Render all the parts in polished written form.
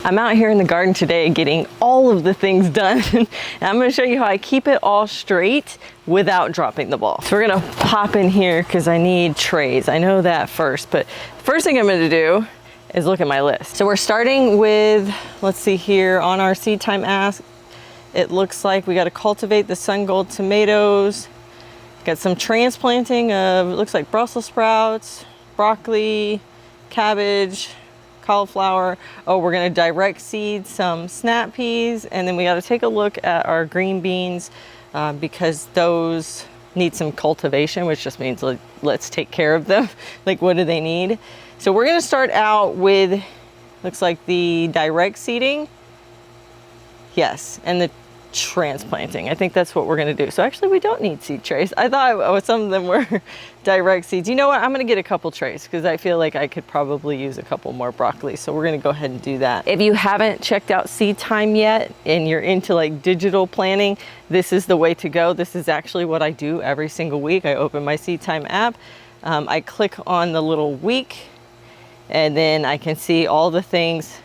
I'm out here in the garden today getting all of the things done. And I'm going to show you how I keep it all straight without dropping the ball. So we're going to pop in here because I need trays. I know that first, but first thing I'm going to do is look at my list. So we're starting with, let's see here on our seed time ask. It looks like we got to cultivate the sun gold tomatoes. Got some transplanting of, it looks like Brussels sprouts, broccoli, cabbage, cauliflower. Oh, we're going to direct seed some snap peas, and then we got to take a look at our green beans because those need some cultivation, which just means like, let's take care of them. Like, what do they need? So we're going to start out with, looks like the direct seeding. Yes, and the transplanting. I think that's what we're going to do. So actually we don't need seed trays. I thought some of them were direct seeds. You know what? I'm going to get a couple trays because I feel like I could probably use a couple more broccoli. So we're going to go ahead and do that. If you haven't checked out Seed Time yet and you're into like digital planning, this is the way to go. This is actually what I do every single week. I open my Seed Time app. I click on the little week and then I can see all the things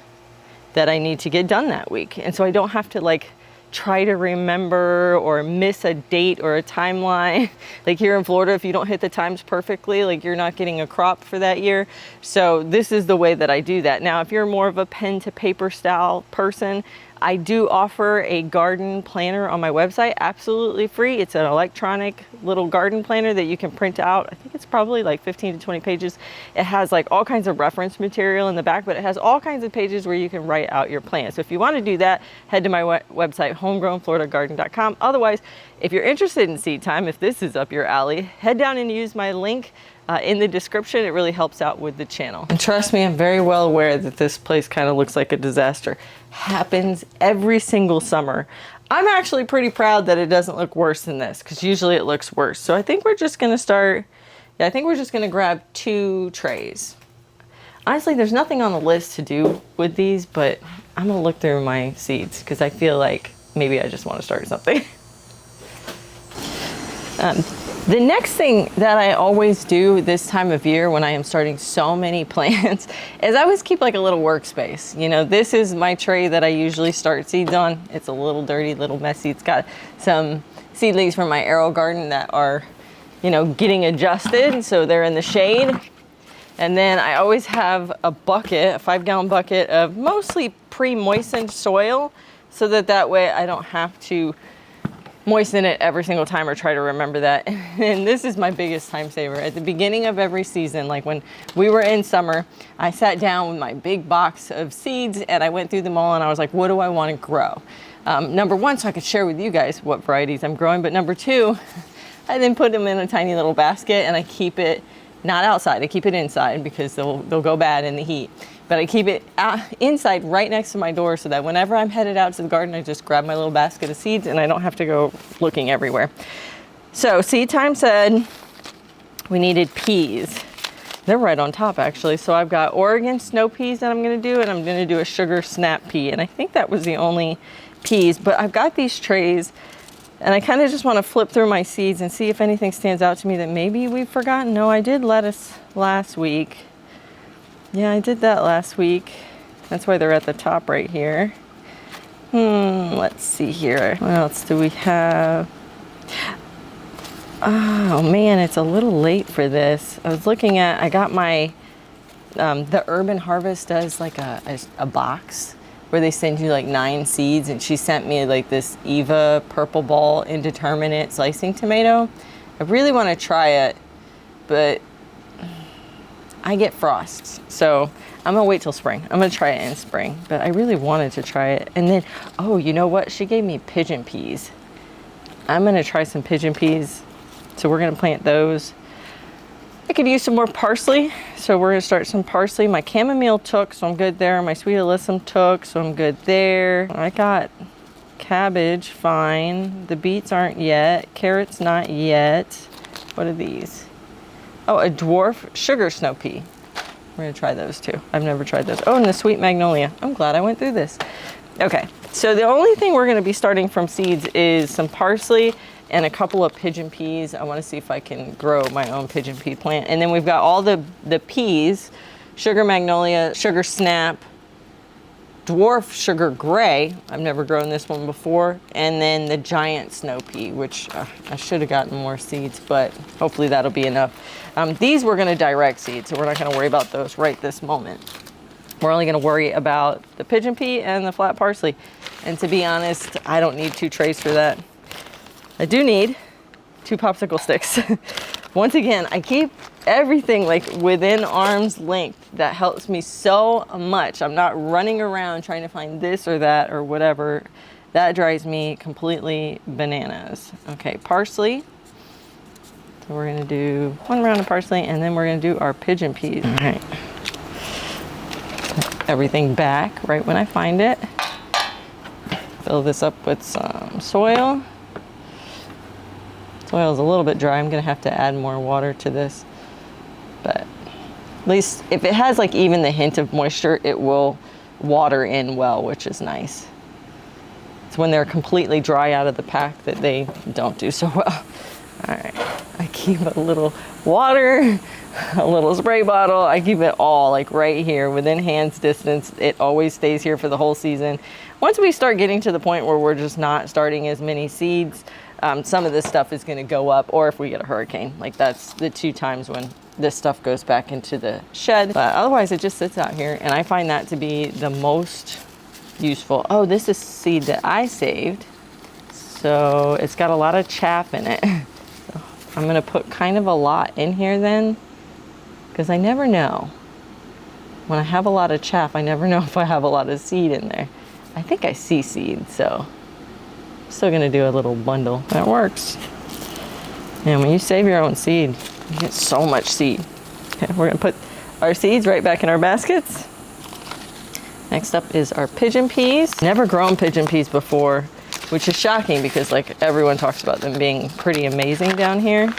that I need to get done that week. And so I don't have to like try to remember or miss a date or a timeline. Like here in Florida, if you don't hit the times perfectly, like you're not getting a crop for that year. So this is the way that I do that. Now, if you're more of a pen to paper style person, I do offer a garden planner on my website, absolutely free. It's an electronic little garden planner that you can print out. I think it's probably like 15 to 20 pages. It has like all kinds of reference material in the back, but it has all kinds of pages where you can write out your plan. So if you want to do that, head to my website, homegrownfloridagardening.com. Otherwise, if you're interested in seed time, if this is up your alley, head down and use my link in the description. It really helps out with the channel. And trust me, I'm very well aware that this place kind of looks like a disaster. Happens every single summer. I'm actually pretty proud that it doesn't look worse than this because usually it looks worse. So I think we're just gonna start, I think we're just gonna grab 2 trays. Honestly, there's nothing on the list to do with these, but I'm gonna look through my seeds because I feel like maybe I just want to start something. The next thing that I always do this time of year when I am starting so many plants is I always keep like a little workspace. You know, this is my tray that I usually start seeds on. It's a little dirty, little messy. It's got some seedlings from my arrow garden that are, you know, getting adjusted. So they're in the shade. And then I always have a bucket, a 5-gallon bucket of mostly pre-moistened soil so that way I don't have to moisten it every single time or try to remember that. And this is my biggest time saver. At the beginning of every season, like when we were in summer, I sat down with my big box of seeds and I went through them all and I was like, what do I want to grow? Number one, so I could share with you guys what varieties I'm growing. But number two, I then put them in a tiny little basket and I keep it not outside, I keep it inside because they'll go bad in the heat. But I keep it inside right next to my door so that whenever I'm headed out to the garden, I just grab my little basket of seeds and I don't have to go looking everywhere. So Seed Time said we needed peas. They're right on top actually. So I've got Oregon snow peas that I'm gonna do, and I'm gonna do a sugar snap pea. And I think that was the only peas, but I've got these trays and I kind of just want to flip through my seeds and see if anything stands out to me that maybe we've forgotten. No, I did lettuce last week. Yeah, I did that last week. That's why they're at the top right here. Let's see here. What else do we have? Oh man, it's a little late for this. I was looking at, I got my, the Urban Harvest does like a box where they send you like 9 seeds, and she sent me like this Eva purple ball indeterminate slicing tomato. I really want to try it, but I get frosts, so I'm gonna wait till spring. I'm gonna try it in spring, but I really wanted to try it. And then, oh, you know what? She gave me pigeon peas. I'm gonna try some pigeon peas, so we're gonna plant those. I could use some more parsley, so we're gonna start some parsley. My chamomile took, so I'm good there. My sweet alyssum took, so I'm good there. I got cabbage, fine. The beets aren't yet. Carrots, not yet. What are these? Oh, a dwarf sugar snow pea. We're gonna try those too. I've never tried those. Oh, and the sweet magnolia. I'm glad I went through this. Okay, so the only thing we're gonna be starting from seeds is some parsley and a couple of pigeon peas. I wanna see if I can grow my own pigeon pea plant. And then we've got all the peas, sugar magnolia, sugar snap, dwarf sugar gray. I've never grown this one before. And then the giant snow pea, which I should have gotten more seeds, but hopefully that'll be enough. These we're gonna direct seed, so we're not gonna worry about those right this moment. We're only gonna worry about the pigeon pea and the flat parsley. And to be honest, I don't need 2 trays for that. I do need 2 popsicle sticks. Once again, I keep everything like within arm's length. That helps me so much. I'm not running around trying to find this or that or whatever. That drives me completely bananas. Okay, parsley. So we're gonna do 1 round of parsley, and then we're gonna do our pigeon peas. All right. Put everything back right when I find it. Fill this up with some soil. Soil is a little bit dry. I'm gonna have to add more water to this, but at least if it has like even the hint of moisture, it will water in well, which is nice. It's when they're completely dry out of the pack that they don't do so well. All right, I keep a little water, a little spray bottle. I keep it all like right here within hand's distance. It always stays here for the whole season. Once we start getting to the point where we're just not starting as many seeds, some of this stuff is going to go up, or if we get a hurricane, like that's the 2 times when this stuff goes back into the shed. But otherwise it just sits out here, and I find that to be the most useful. Oh, this is seed that I saved, so it's got a lot of chaff in it. So I'm going to put kind of a lot in here then, because I never know. When I have a lot of chaff, I never know if I have a lot of seed in there. I think I see seed, so still gonna do a little bundle. That works. And when you save your own seed, you get so much seed. Okay, we're gonna put our seeds right back in our baskets. Next up is our pigeon peas. Never grown pigeon peas before, which is shocking because like everyone talks about them being pretty amazing down here,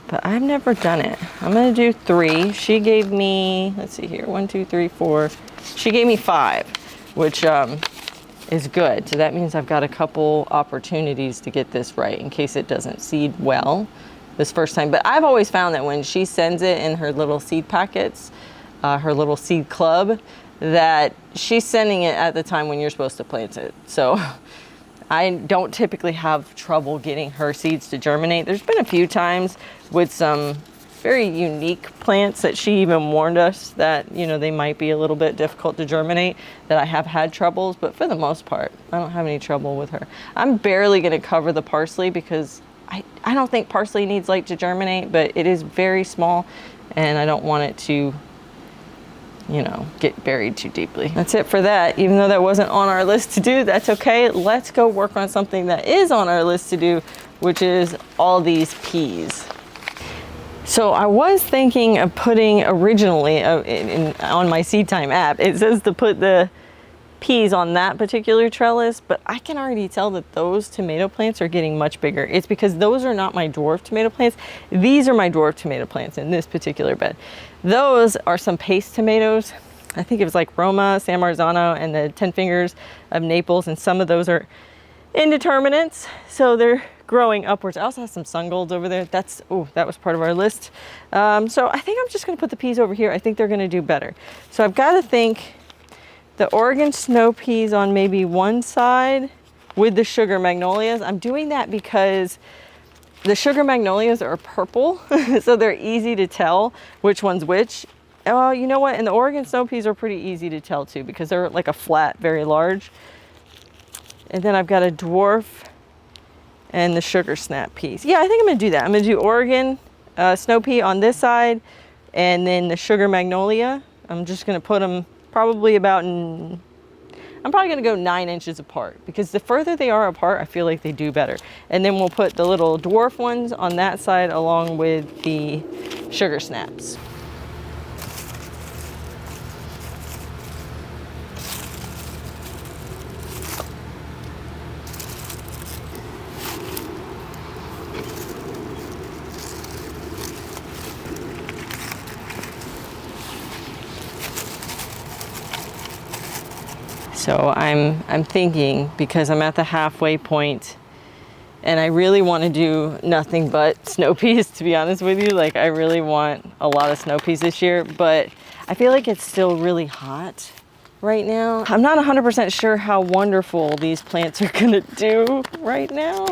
but I've never done it. I'm gonna do 3. She gave me, let's see here, 1, 2, 3, 4. She gave me 5, which is good. So that means I've got a couple opportunities to get this right in case it doesn't seed well this first time. But I've always found that when she sends it in her little seed packets, her little seed club, that she's sending it at the time when you're supposed to plant it. So I don't typically have trouble getting her seeds to germinate. There's been a few times with some very unique plants that she even warned us that, you know, they might be a little bit difficult to germinate, that I have had troubles, but for the most part, I don't have any trouble with her. I'm barely gonna cover the parsley because I don't think parsley needs light to germinate, but it is very small and I don't want it to, you know, get buried too deeply. That's it for that. Even though that wasn't on our list to do, that's okay. Let's go work on something that is on our list to do, which is all these peas. So I was thinking of putting originally on my Seed Time app, it says to put the peas on that particular trellis, but I can already tell that those tomato plants are getting much bigger. It's because those are not my dwarf tomato plants. These are my dwarf tomato plants in this particular bed. Those are some paste tomatoes. I think it was like Roma, San Marzano, and the 10 Fingers of Naples, and some of those are indeterminates, so they're growing upwards. I also have some sun golds over there. That was part of our list. So I think I'm just gonna put the peas over here. I think they're gonna do better. So I've gotta think the Oregon snow peas on maybe one side with the sugar magnolias. I'm doing that because the sugar magnolias are purple, so they're easy to tell which one's which. Oh, you know what? And the Oregon snow peas are pretty easy to tell too because they're like a flat, very large. And then I've got a dwarf and the sugar snap peas. Yeah, I think I'm gonna do that. I'm gonna do Oregon snow pea on this side and then the sugar magnolia. I'm just gonna put them probably about, I'm probably gonna go 9 inches apart because the further they are apart, I feel like they do better. And then we'll put the little dwarf ones on that side along with the sugar snaps. So I'm thinking, because I'm at the halfway point and I really want to do nothing but snow peas, to be honest with you. Like I really want a lot of snow peas this year, but I feel like it's still really hot right now. I'm not 100% sure how wonderful these plants are gonna do right now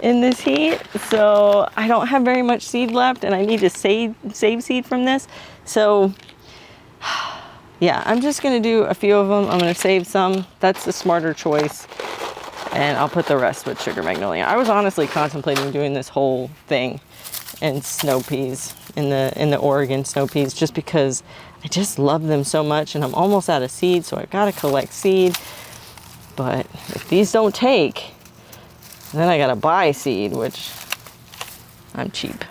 in this heat. So I don't have very much seed left and I need to save seed from this. So yeah, I'm just gonna do a few of them. I'm gonna save some. That's the smarter choice. And I'll put the rest with sugar magnolia. I was honestly contemplating doing this whole thing in snow peas, in the Oregon snow peas, just because I just love them so much and I'm almost out of seed, so I've gotta collect seed. But if these don't take, then I gotta buy seed, which I'm cheap.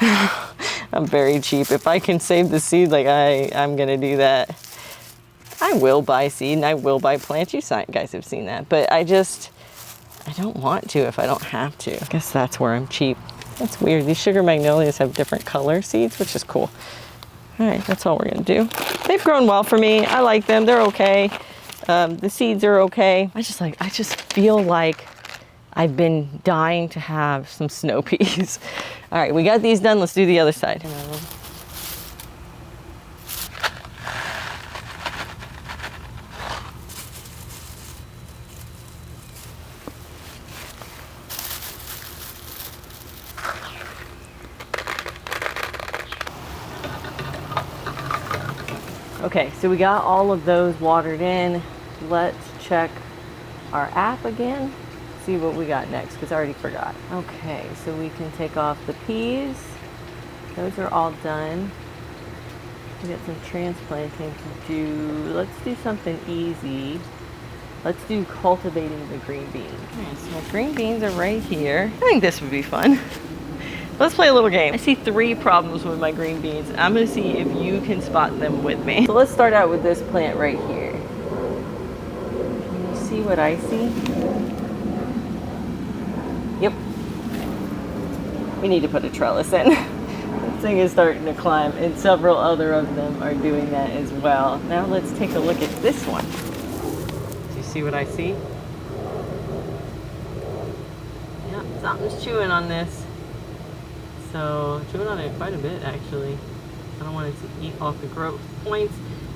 I'm very cheap. If I can save the seed, like I'm gonna do that. I will buy seed and I will buy plants. You guys have seen that, but I don't want to if I don't have to. I guess that's where I'm cheap. That's weird. These sugar magnolias have different color seeds, which is cool. All right, that's all we're gonna do. They've grown well for me. I like them, they're okay. The seeds are okay. I just feel like I've been dying to have some snow peas. All right, we got these done. Let's do the other side. Okay, so we got all of those watered in. Let's check our app again, see what we got next, because I already forgot. Okay, so we can take off the peas. Those are all done. We got some transplanting to do. Let's do something easy. Let's do cultivating the green beans. Okay, so green beans are right here. I think this would be fun. Let's play a little game. I see 3 problems with my green beans. I'm gonna see if you can spot them with me. So let's start out with this plant right here. Can you see what I see? Yep. We need to put a trellis in. This thing is starting to climb and several other of them are doing that as well. Now let's take a look at this one. Do you see what I see? Yep, something's chewing on this. So chewing on it quite a bit actually. I don't want it to eat off the growth points.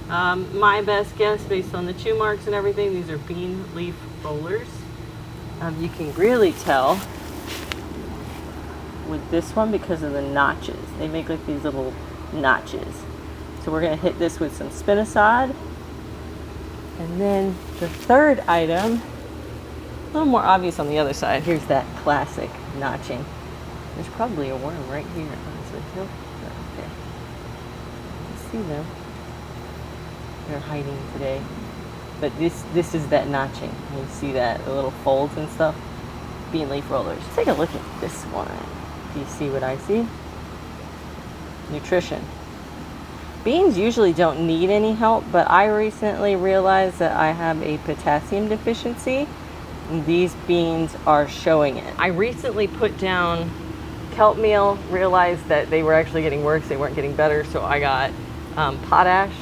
My best guess based on the chew marks and everything, these are bean leaf rollers. You can really tell with this one because of the notches. They make like these little notches. So we're gonna hit this with some spinosad. And then the third item, a little more obvious on the other side. Here's that classic notching. There's probably a worm right here, honestly. Nope, not there. I see them. They're hiding today. But this is that notching. You see that, the little folds and stuff. Bean leaf rollers. Let's take a look at this one. Do you see what I see? Nutrition. Beans usually don't need any help, but I recently realized that I have a potassium deficiency. And these beans are showing it. I recently put down kelp meal, realized that they were actually getting worse, they weren't getting better, so I got potash,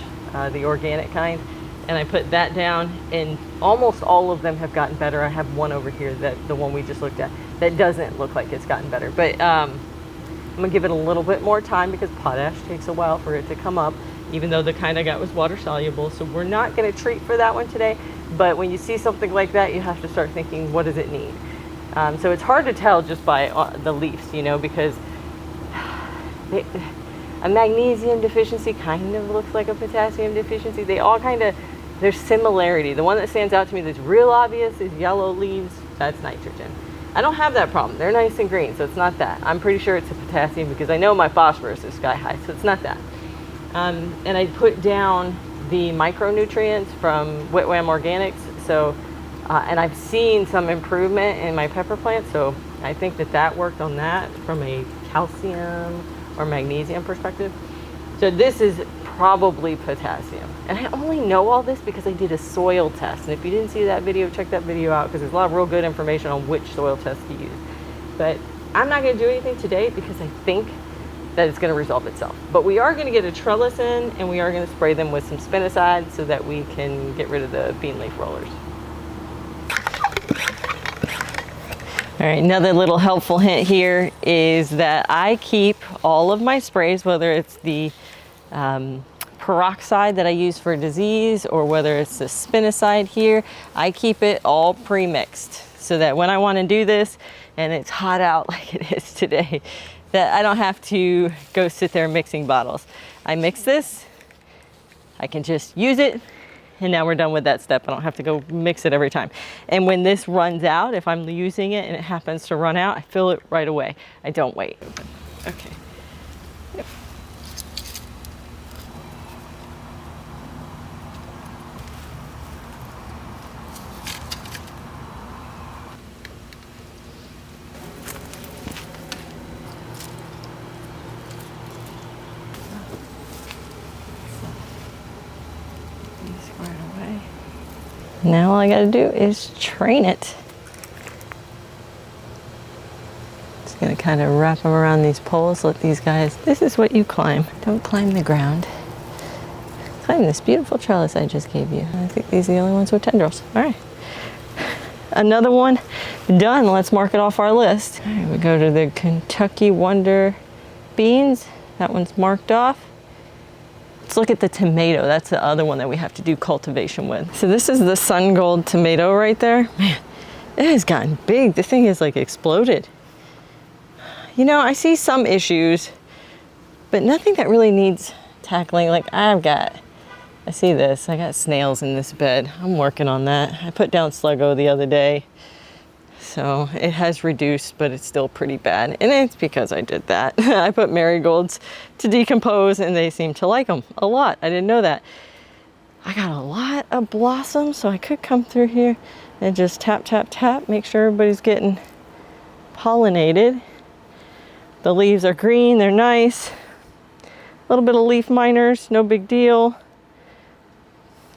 the organic kind, and I put that down, and almost all of them have gotten better. I have one over here, that the one we just looked at, that doesn't look like it's gotten better, but I'm gonna give it a little bit more time because potash takes a while for it to come up, even though the kind I got was water soluble, so we're not gonna treat for that one today. But when you see something like that, you have to start thinking, what does it need? So it's hard to tell just by the leaves, you know, because a magnesium deficiency kind of looks like a potassium deficiency. They all kind of, there's similarity. The one that stands out to me that's real obvious is yellow leaves. That's nitrogen. I don't have that problem. They're nice and green, so it's not that. I'm pretty sure it's a potassium because I know my phosphorus is sky high, so it's not that. And I put down the micronutrients from Whitwam Organics, so and I've seen some improvement in my pepper plant, so I think that worked on that from a calcium or magnesium perspective. So this is probably potassium. And I only know all this because I did a soil test. And if you didn't see that video, check that video out because there's a lot of real good information on which soil test to use. But I'm not going to do anything today because I think that it's going to resolve itself. But we are going to get a trellis in and we are going to spray them with some spinosad so that we can get rid of the bean leaf rollers. All right, another little helpful hint here is that I keep all of my sprays, whether it's the peroxide that I use for disease, or whether it's the spinoside here, I keep it all pre-mixed so that when I want to do this and it's hot out like it is today, that I don't have to go sit there mixing bottles. I mix this, I can just use it, and now we're done with that step. I don't have to go mix it every time. And when this runs out, if I'm using it and it happens to run out, I fill it right away. I don't wait. Okay. Yep. Now all I gotta do is train it. Just gonna kind of wrap them around these poles, let these guys, this is what you climb. Don't climb the ground. Climb this beautiful trellis I just gave you. I think these are the only ones with tendrils. All right. Another one done. Let's mark it off our list. All right, we go to the Kentucky Wonder beans. That one's marked off. Let's look at the tomato. That's the other one that we have to do cultivation with. So this is the sun gold tomato right there. Man, it has gotten big. The thing is like exploded. You know, I see some issues, but nothing that really needs tackling. Like I see this, I got snails in this bed. I'm working on that. I put down Sluggo the other day. So it has reduced, but it's still pretty bad. And it's because I did that. I put marigolds to decompose and they seem to like them a lot. I didn't know that. I got a lot of blossoms, so I could come through here and just tap, tap, tap, make sure everybody's getting pollinated. The leaves are green, they're nice. A little bit of leaf miners, no big deal.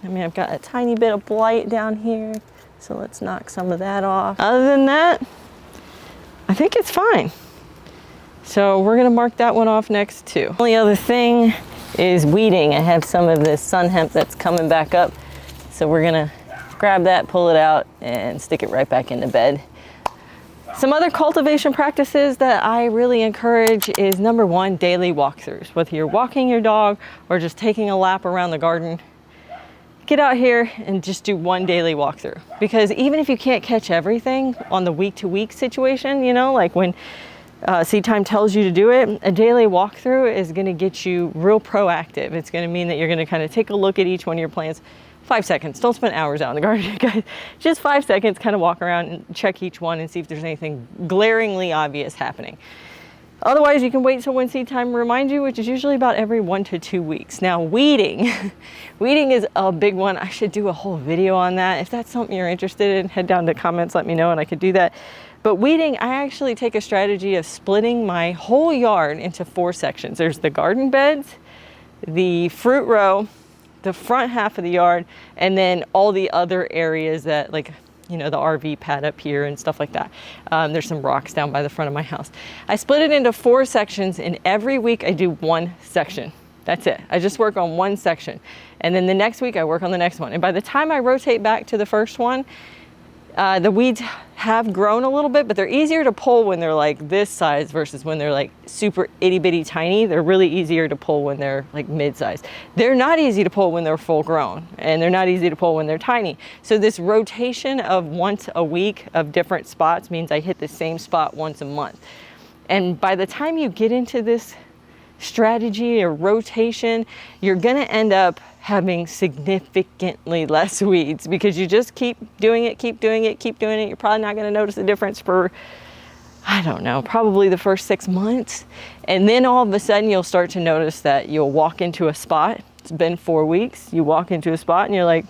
I mean, I've got a tiny bit of blight down here. So let's knock some of that off. Other than that, I think it's fine. So we're gonna mark that one off next too. Only other thing is weeding. I have some of this sun hemp that's coming back up. So we're gonna grab that, pull it out, and stick it right back in the bed. Some other cultivation practices that I really encourage is number one, daily walkthroughs. Whether you're walking your dog or just taking a lap around the garden, get out here and just do one daily walkthrough. Because even if you can't catch everything on the week-to-week situation, you know, like when Seed Time tells you to do it, a daily walkthrough is gonna get you real proactive. It's gonna mean that you're gonna kind of take a look at each one of your plants. 5 seconds, don't spend hours out in the garden, guys. Just 5 seconds, kind of walk around and check each one and see if there's anything glaringly obvious happening. Otherwise, you can wait till when Seed Time reminds you, which is usually about every 1 to 2 weeks. Now, weeding. Weeding is a big one. I should do a whole video on that. If that's something you're interested in, head down to comments, let me know, and I could do that. But weeding, I actually take a strategy of splitting my whole yard into 4 sections. There's the garden beds, the fruit row, the front half of the yard, and then all the other areas that, like, you know, the RV pad up here and stuff like that. There's some rocks down by the front of my house. I split it into 4 sections, and every week I do 1 section. That's it. I just work on 1 section. And then the next week I work on the next one. And by the time I rotate back to the first one, the weeds have grown a little bit, but they're easier to pull when they're like this size versus when they're like super itty bitty tiny. They're really easier to pull when they're like mid-size. They're not easy to pull when they're full grown, and they're not easy to pull when they're tiny. So this rotation of once a week of different spots means I hit the same spot once a month. And by the time you get into this strategy or rotation, you're gonna end up having significantly less weeds because you just keep doing it, keep doing it, keep doing it. You're probably not gonna notice a difference for, I don't know, probably the first 6 months. And then all of a sudden you'll start to notice that you'll walk into a spot. It's been 4 weeks. You walk into a spot and you're like,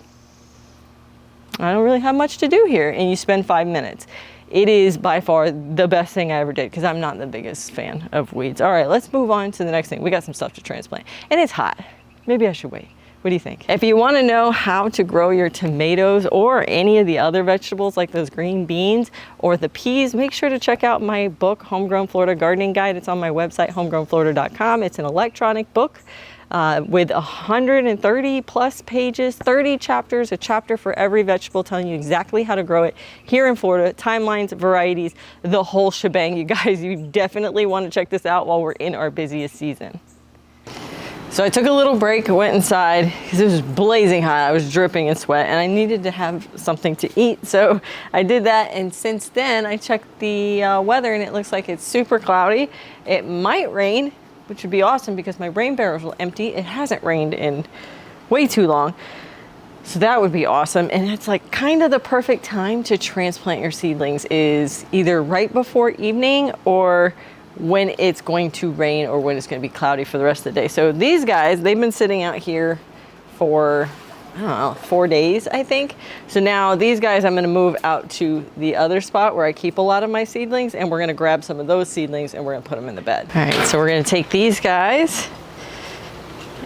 I don't really have much to do here. And you spend 5 minutes. It is by far the best thing I ever did because I'm not the biggest fan of weeds. All right, let's move on to the next thing. We got some stuff to transplant and it's hot. Maybe I should wait. What do you think? If you want to know how to grow your tomatoes or any of the other vegetables like those green beans or the peas, make sure to check out my book, Homegrown Florida Gardening Guide. It's on my website, homegrownflorida.com. It's an electronic book with 130 plus pages, 30 chapters, a chapter for every vegetable telling you exactly how to grow it here in Florida, timelines, varieties, the whole shebang. You guys, you definitely want to check this out while we're in our busiest season. So I took a little break, went inside because it was blazing hot. I was dripping in sweat and I needed to have something to eat. So I did that. And since then I checked the weather and it looks like it's super cloudy. It might rain, which would be awesome because my rain barrels will empty. It hasn't rained in way too long. So that would be awesome. And it's like kind of the perfect time to transplant your seedlings is either right before evening or when it's going to rain or when it's going to be cloudy for the rest of the day. So these guys, they've been sitting out here for, I don't know, 4 days, I think. So now these guys, I'm going to move out to the other spot where I keep a lot of my seedlings, and we're going to grab some of those seedlings and we're going to put them in the bed. All right, so we're going to take these guys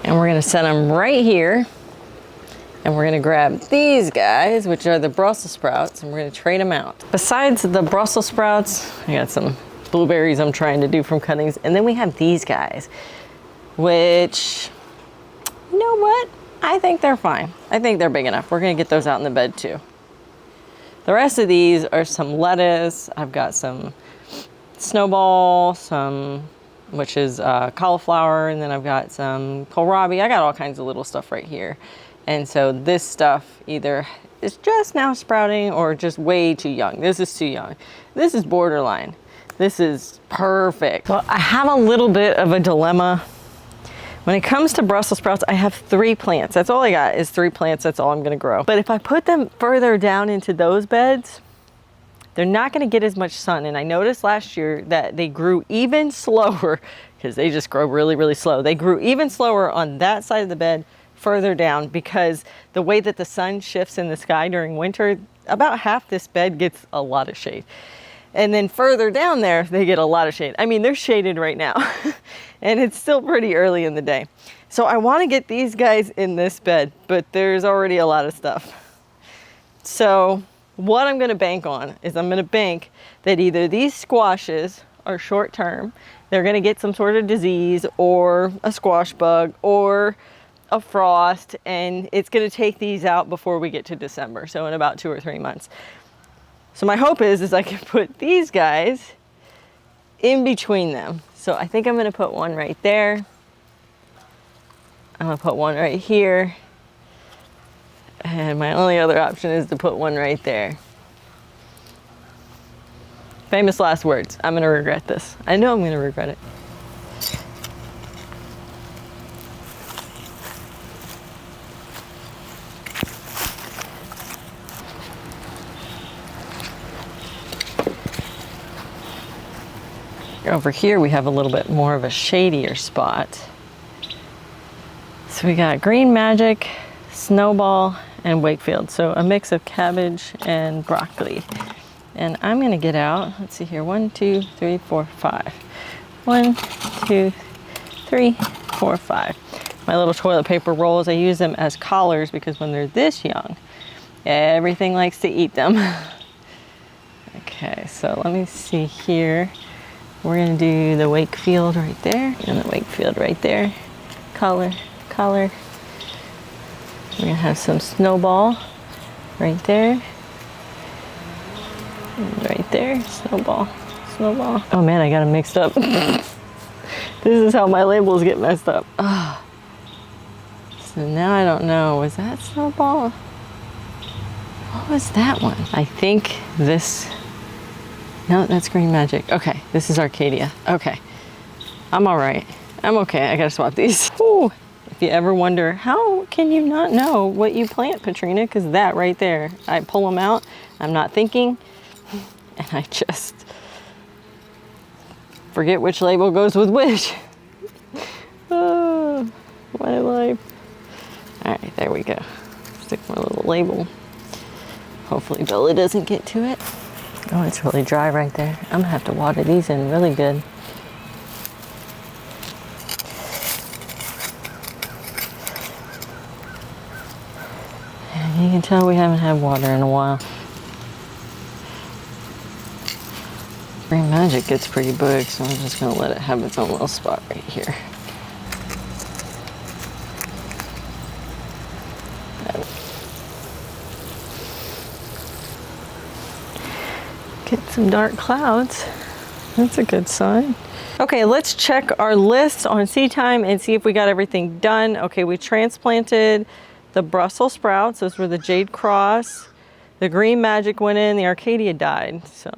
and we're going to set them right here. And we're gonna grab these guys, which are the Brussels sprouts, and we're gonna trade them out. Besides the Brussels sprouts, I got some blueberries I'm trying to do from cuttings. And then we have these guys, which, you know what? I think they're fine. I think they're big enough. We're gonna get those out in the bed too. The rest of these are some lettuce. I've got some snowball, which is cauliflower, and then I've got some kohlrabi. I got all kinds of little stuff right here. And so this stuff either is just now sprouting or just way too young. This is too young. This is borderline. This is perfect. Well, I have a little bit of a dilemma. When it comes to Brussels sprouts, I have 3 plants. That's all I got is 3 plants. That's all I'm gonna grow. But if I put them further down into those beds, they're not gonna get as much sun. And I noticed last year that they grew even slower because they just grow really, really slow. They grew even slower on that side of the bed further down because the way that the sun shifts in the sky during winter, about half this bed gets a lot of shade. And then further down there, they get a lot of shade. I mean, they're shaded right now and it's still pretty early in the day. So I want to get these guys in this bed, but there's already a lot of stuff. So what I'm going to bank on is I'm going to bank that either these squashes are short term, they're going to get some sort of disease or a squash bug or a frost, and it's going to take these out before we get to December, so in about 2 or 3 months. So my hope is I can put these guys in between them. So I think I'm going to put one right there. I'm going to put one right here. And my only other option is to put one right there. Famous last words. I'm going to regret this. I know I'm going to regret it. Over here we have a little bit more of a shadier spot. So we got Green Magic, Snowball, and Wakefield. So a mix of cabbage and broccoli. And I'm gonna get out, let's see here, 1, 2, 3, 4, 5. 1, 2, 3, 4, 5. My little toilet paper rolls, I use them as collars because when they're this young, everything likes to eat them. Okay, so let me see here. We're gonna do the Wakefield right there and the Wakefield right there. Collar. We're gonna have some Snowball right there. And right there, Snowball. Oh man, I got them mixed up. This is how my labels get messed up. Oh. So now I don't know, was that Snowball? What was that one? I think this, no, that's Green Magic. Okay, this is Arcadia. Okay, I'm all right. I'm okay, I gotta swap these. Ooh. If you ever wonder, how can you not know what you plant, Katrina? Because that right there, I pull them out, I'm not thinking, and I just forget which label goes with which. Oh, my life. All right, there we go. Stick my little label. Hopefully Bella doesn't get to it. Oh, it's really dry right there. I'm gonna have to water these in really good. And you can tell we haven't had water in a while. Green Magic gets pretty big, so I'm just gonna let it have its own little spot right here. Get some dark clouds. That's a good sign. Okay, let's check our list on seed time and see if we got everything done. Okay, we transplanted the Brussels sprouts. Those were the Jade Cross. The Green Magic went in, the Arcadia died. So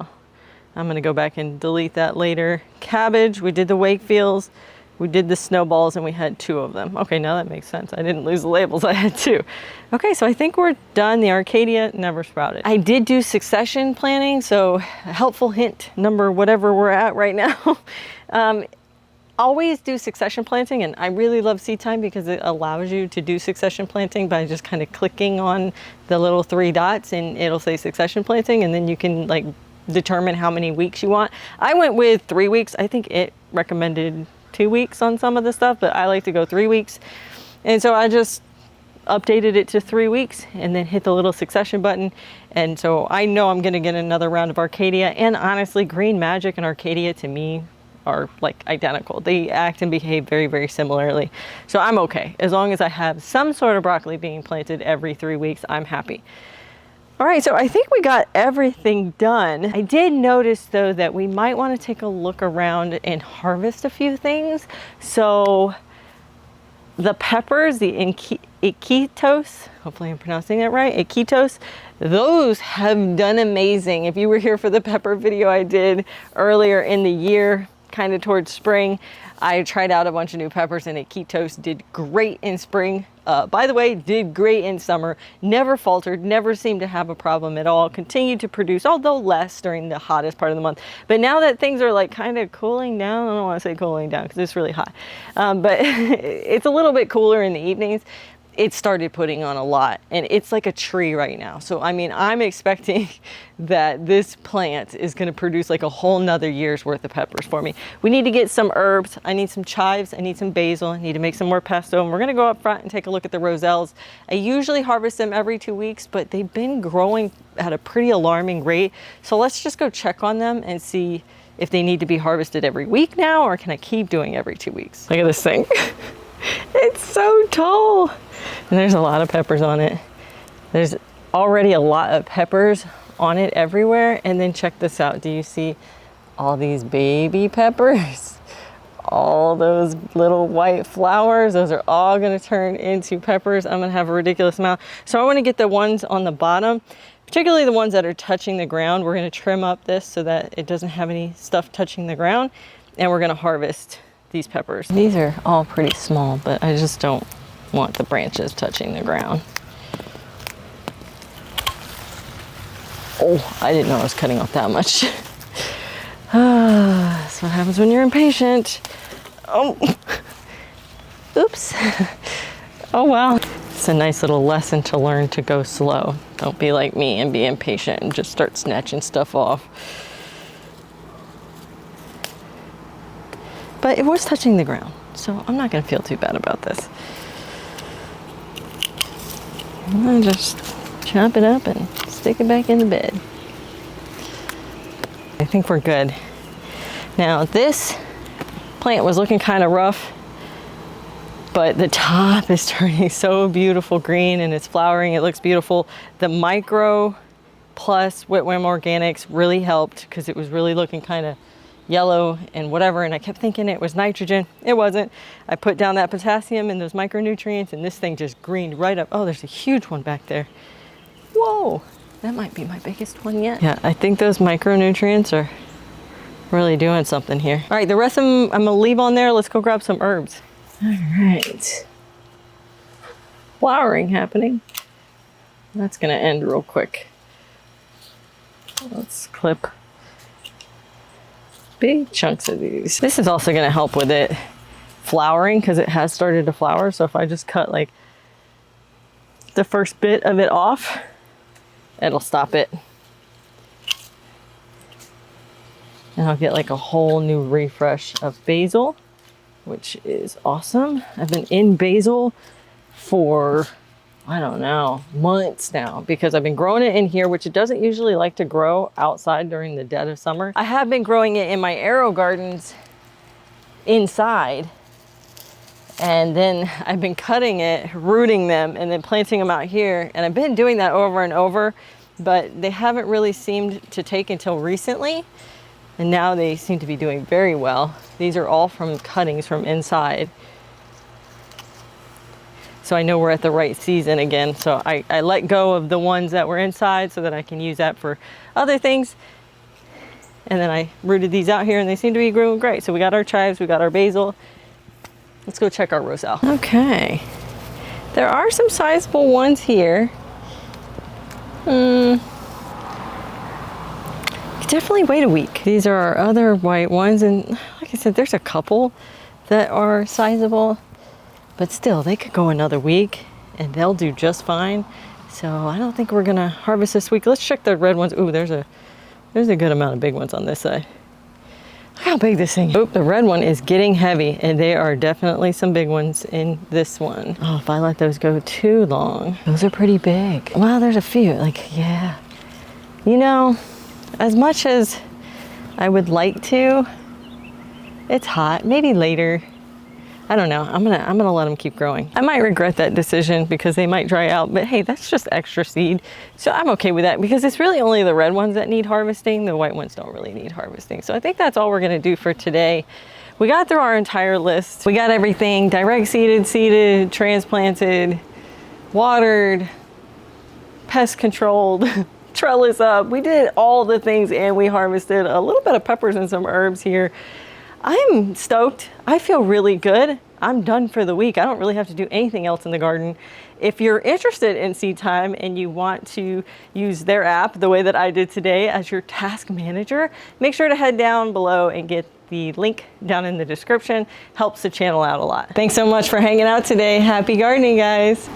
I'm gonna go back and delete that later. Cabbage, we did the Wakefields. We did the snowballs and we had 2 of them. Okay, now that makes sense. I didn't lose the labels, I had 2. Okay, so I think we're done. The Arcadia never sprouted. I did do succession planting, so a helpful hint, number whatever we're at right now. Always do succession planting, and I really love seed time because it allows you to do succession planting by just kind of clicking on the little 3 dots and it'll say succession planting, and then you can like determine how many weeks you want. I went with 3 weeks. I think it recommended 2 weeks on some of the stuff, but I like to go 3 weeks. And so I just updated it to 3 weeks and then hit the little succession button. And so I know I'm gonna get another round of Arcadia, and honestly, Green Magic and Arcadia to me are like identical. They act and behave very, very similarly. So I'm okay. As long as I have some sort of broccoli being planted every 3 weeks, I'm happy. All right, so I think we got everything done. I did notice though that we might want to take a look around and harvest a few things. So the peppers, the Iquitos, hopefully I'm pronouncing that right, Iquitos, those have done amazing. If you were here for the pepper video I did earlier in the year, kind of towards spring, I tried out a bunch of new peppers and Iquitos did great in spring. By the way, did great in summer, never faltered, never seemed to have a problem at all, continued to produce, although less during the hottest part of the month. But now that things are like kind of cooling down, I don't want to say cooling down because it's really hot, but it's a little bit cooler in the evenings. It started putting on a lot, and it's like a tree right now. So, I mean, I'm expecting that this plant is going to produce like a whole nother year's worth of peppers for me. We need to get some herbs. I need some chives. I need some basil. I need to make some more pesto. And we're going to go up front and take a look at the roselles. I usually harvest them every 2 weeks, but they've been growing at a pretty alarming rate. So let's just go check on them and see if they need to be harvested every week now, or can I keep doing every 2 weeks? Look at this thing. It's so tall. And there's a lot of peppers on it. There's already a lot of peppers on it everywhere. And then check this out. Do you see all these baby peppers? All those little white flowers, those are all gonna turn into peppers. I'm gonna have a ridiculous amount. So I wanna get the ones on the bottom, particularly the ones that are touching the ground. We're gonna trim up this so that it doesn't have any stuff touching the ground. And we're gonna harvest these peppers. These are all pretty small, but I just don't want the branches touching the ground. Oh, I didn't know I was cutting off that much. That's what happens when you're impatient. Oh, oops. Oh well. It's a nice little lesson to learn to go slow. Don't be like me and be impatient and just start snatching stuff off. But it was touching the ground, so I'm not gonna feel too bad about this. I'm gonna just chop it up and stick it back in the bed. I think we're good. Now this plant was looking kind of rough, but the top is turning so beautiful green and it's flowering, it looks beautiful. The micro plus Whitwam Organics really helped because it was really looking kind of yellow and whatever, and I kept thinking it was nitrogen. It wasn't. I put down that potassium and those micronutrients and this thing just greened right up. Oh, there's a huge one back there. Whoa, that might be my biggest one yet. Yeah, I think those micronutrients are really doing something here. All right, the rest of them I'm gonna leave on there. Let's go grab some herbs. All right, flowering happening. That's gonna end real quick. Let's clip big chunks of these. This is also going to help with it flowering because it has started to flower. So if I just cut like the first bit of it off, it'll stop it. And I'll get like a whole new refresh of basil, which is awesome. I've been in basil for, I don't know, months now because I've been growing it in here, which it doesn't usually like to grow outside during the dead of summer. I have been growing it in my arrow gardens inside, and then I've been cutting it, rooting them, and then planting them out here. And I've been doing that over and over, but they haven't really seemed to take until recently. And now they seem to be doing very well. These are all from cuttings from inside. So I know we're at the right season again. So I let go of the ones that were inside so that I can use that for other things. And then I rooted these out here and they seem to be growing great. So we got our chives, we got our basil. Let's go check our roselle. Okay. There are some sizable ones here. Definitely wait a week. These are our other white ones. And like I said, there's a couple that are sizable. But still, they could go another week and they'll do just fine. So I don't think we're gonna harvest this week. Let's check the red ones. Ooh, there's a good amount of big ones on this side. Look how big this thing is. Oh, the red one is getting heavy and there are definitely some big ones in this one. Oh, if I let those go too long, those are pretty big. Wow, there's a few, like, yeah. You know, as much as I would like to, it's hot, maybe later. I don't know. I'm gonna let them keep growing. I might regret that decision because they might dry out, but hey, that's just extra seed. So I'm okay with that because it's really only the red ones that need harvesting. The white ones don't really need harvesting. So I think that's all we're gonna do for today. We got through our entire list. We got everything direct seeded, transplanted, watered, pest controlled, trellis up. We did all the things and we harvested a little bit of peppers and some herbs here. I'm stoked. I feel really good. I'm done for the week. I don't really have to do anything else in the garden. If you're interested in Seed Time and you want to use their app the way that I did today as your task manager, make sure to head down below and get the link down in the description. Helps the channel out a lot. Thanks so much for hanging out today. Happy gardening, guys.